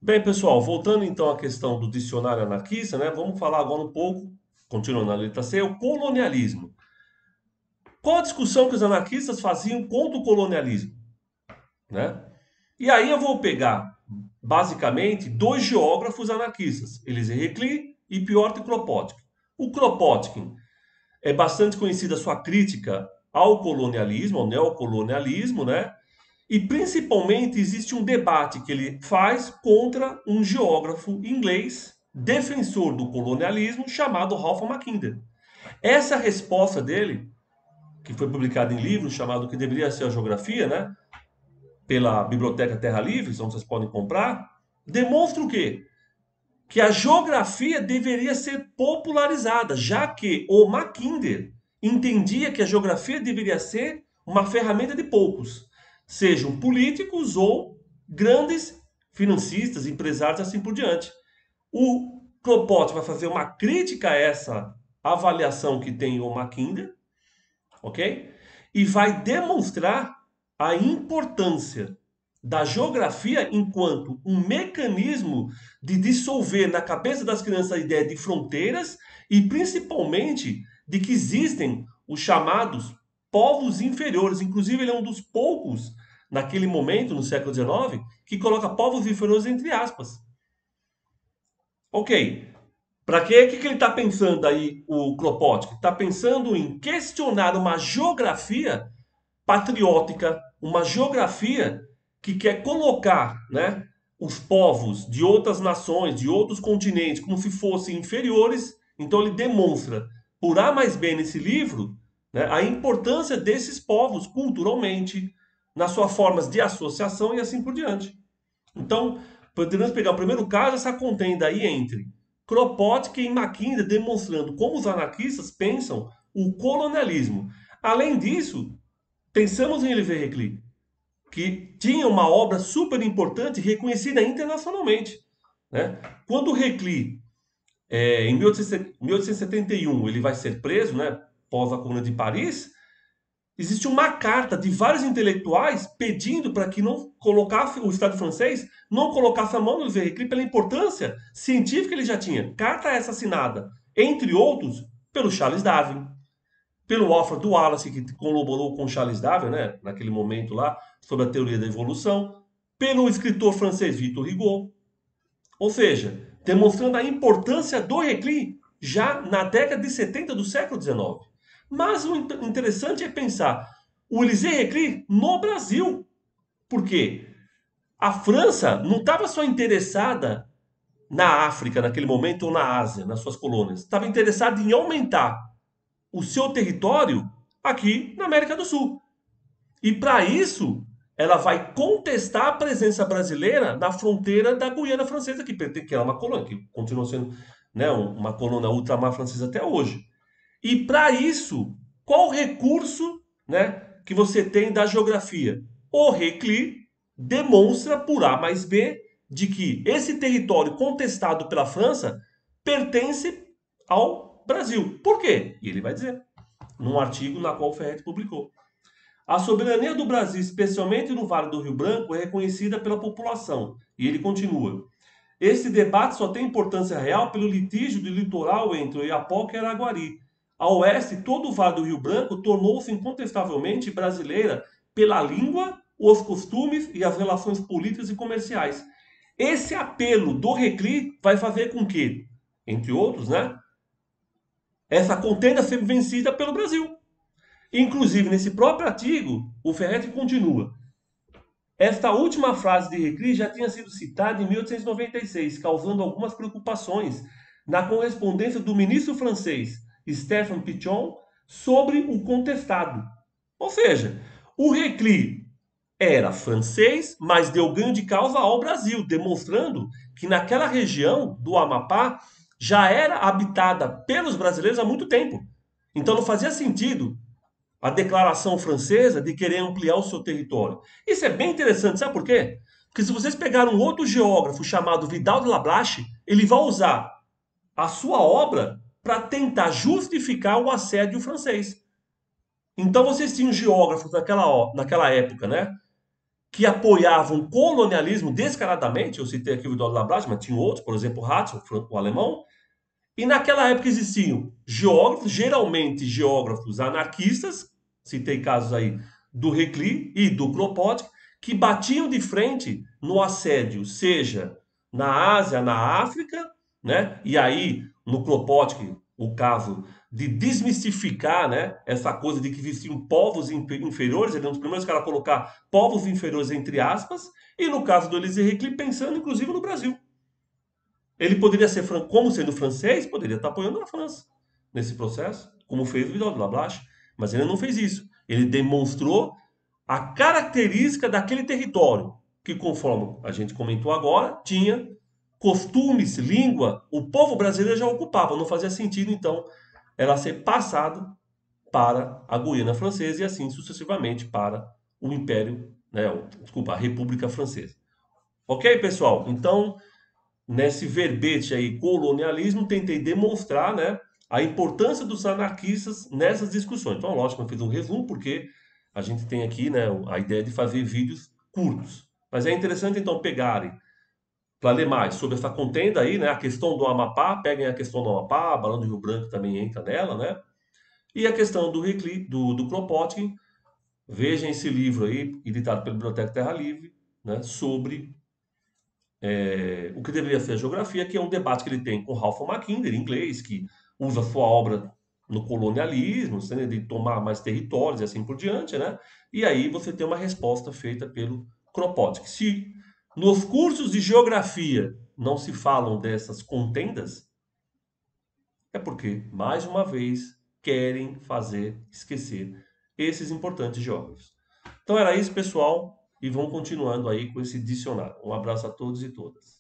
Bem, pessoal, voltando então à questão do dicionário anarquista, né? Vamos falar agora um pouco, continuando na letra C, o colonialismo. Qual a discussão que os anarquistas faziam contra o colonialismo, né? E aí eu vou pegar, basicamente, dois geógrafos anarquistas, Elisée Reclus e Piotr Kropotkin. O Kropotkin é bastante conhecida a sua crítica ao colonialismo, ao neocolonialismo, né? E principalmente existe um debate que ele faz contra um geógrafo inglês, defensor do colonialismo, chamado Ralph Mackinder. Essa resposta dele, que foi publicada em livro chamado O que deveria ser a geografia, né? Pela Biblioteca Terra Livre, onde vocês podem comprar, demonstra o quê? Que a geografia deveria ser popularizada, já que o Mackinder entendia que a geografia deveria ser uma ferramenta de poucos, sejam políticos ou grandes financistas, empresários, assim por diante. O Kropotkin vai fazer uma crítica a essa avaliação que tem o Mackinder, ok? E vai demonstrar a importância da geografia enquanto um mecanismo de dissolver na cabeça das crianças a ideia de fronteiras e principalmente de que existem os chamados povos inferiores. Inclusive, ele é um dos poucos, naquele momento, no século XIX, que coloca povos inferiores entre aspas. Ok, para quê? O que ele está pensando aí, o Kropotkin? Está pensando em questionar uma geografia patriótica, uma geografia que quer colocar, né, os povos de outras nações, de outros continentes, como se fossem inferiores. Então ele demonstra, por A mais B nesse livro, né, a importância desses povos culturalmente, nas suas formas de associação e assim por diante. Então, podemos pegar o primeiro caso, essa contenda aí entre Kropotkin e Mackinder, demonstrando como os anarquistas pensam o colonialismo. Além disso, pensamos em Olivier Reclus, que tinha uma obra super importante reconhecida internacionalmente, né? Quando o Reclus, em 1871, ele vai ser preso, né, pós a Comuna de Paris, existe uma carta de vários intelectuais pedindo para que não colocasse o Estado francês não colocasse a mão no Olivier Reclus pela importância científica que ele já tinha. Carta essa assinada, entre outros, pelo Charles Darwin, pelo Alfred Wallace, que colaborou com Charles Darwin, né, naquele momento lá, sobre a teoria da evolução, pelo escritor francês Victor Hugo. Ou seja, demonstrando a importância do Reclus já na década de 70 do século XIX. Mas o interessante é pensar o Elisée Reclus no Brasil. Por quê? A França não estava só interessada na África naquele momento ou na Ásia, nas suas colônias. Estava interessada em aumentar o seu território aqui na América do Sul. E para isso, ela vai contestar a presença brasileira na fronteira da Guiana Francesa, que é uma colônia, que continua sendo, né, uma colônia ultramar francesa até hoje. E para isso, qual recurso, né, que você tem da geografia? O Reclus demonstra por A mais B de que esse território contestado pela França pertence ao Brasil. Por quê? E ele vai dizer, num artigo na qual o Ferretti publicou. A soberania do Brasil, especialmente no Vale do Rio Branco, é reconhecida pela população. E ele continua. Esse debate só tem importância real pelo litígio do litoral entre Oiapoque e Araguari. A oeste, todo o Vale do Rio Branco tornou-se incontestavelmente brasileira pela língua, os costumes e as relações políticas e comerciais. Esse apelo do Reclus vai fazer com que, entre outros, né, essa contenda seja vencida pelo Brasil. Inclusive, nesse próprio artigo, o Ferretti continua. Esta última frase de Reclus já tinha sido citada em 1896, causando algumas preocupações na correspondência do ministro francês Stéphane Pichon sobre o contestado. Ou seja, o Reclus era francês, mas deu ganho de causa ao Brasil, demonstrando que naquela região do Amapá já era habitada pelos brasileiros há muito tempo. Então não fazia sentido a declaração francesa de querer ampliar o seu território. Isso é bem interessante, sabe por quê? Porque se vocês pegarem um outro geógrafo chamado Vidal de Lablache, ele vai usar a sua obra para tentar justificar o assédio francês. Então vocês tinham geógrafos naquela época, né? que apoiavam o colonialismo descaradamente. Eu citei aqui o Eduardo Lablache, mas tinha outros, por exemplo, o Ratzel, o alemão. E naquela época existiam geógrafos, geralmente geógrafos anarquistas, citei casos aí do Recli e do Kropotkin, que batiam de frente no assédio, seja na Ásia, na África, né? E aí, no Kropotkin, o caso de desmistificar, né, essa coisa de que existiam povos inferiores, ele é um dos primeiros caras a colocar povos inferiores entre aspas, e no caso do Elisée Recli, pensando inclusive no Brasil. Ele poderia ser, como sendo francês, poderia estar apoiando a França nesse processo, como fez o Vidal de Lablache, mas ele não fez isso. Ele demonstrou a característica daquele território, que conforme a gente comentou agora, tinha costumes, língua, o povo brasileiro já ocupava, não fazia sentido então ela ser passada para a Guiana Francesa e assim sucessivamente para o Império, né, desculpa, a República Francesa. Ok, pessoal? Então, nesse verbete aí, colonialismo, tentei demonstrar, né, a importância dos anarquistas nessas discussões. Então, lógico, eu fiz um resumo, porque a gente tem aqui, né, a ideia de fazer vídeos curtos. Mas é interessante, então, pegarem para ler mais sobre essa contenda aí, né, a questão do Amapá, peguem a questão do Amapá, Barão do Rio Branco também entra nela, né, e a questão do Kropotkin, vejam esse livro aí, editado pela Biblioteca Terra Livre, né, sobre o que deveria ser a geografia, que é um debate que ele tem com Ralph Mackinder, em inglês, que usa sua obra no colonialismo, né, de tomar mais territórios e assim por diante, né? E aí você tem uma resposta feita pelo Kropotkin. Se nos cursos de geografia não se falam dessas contendas, é porque, mais uma vez, querem fazer esquecer esses importantes geógrafos. Então era isso, pessoal, e vamos continuando aí com esse dicionário. Um abraço a todos e todas.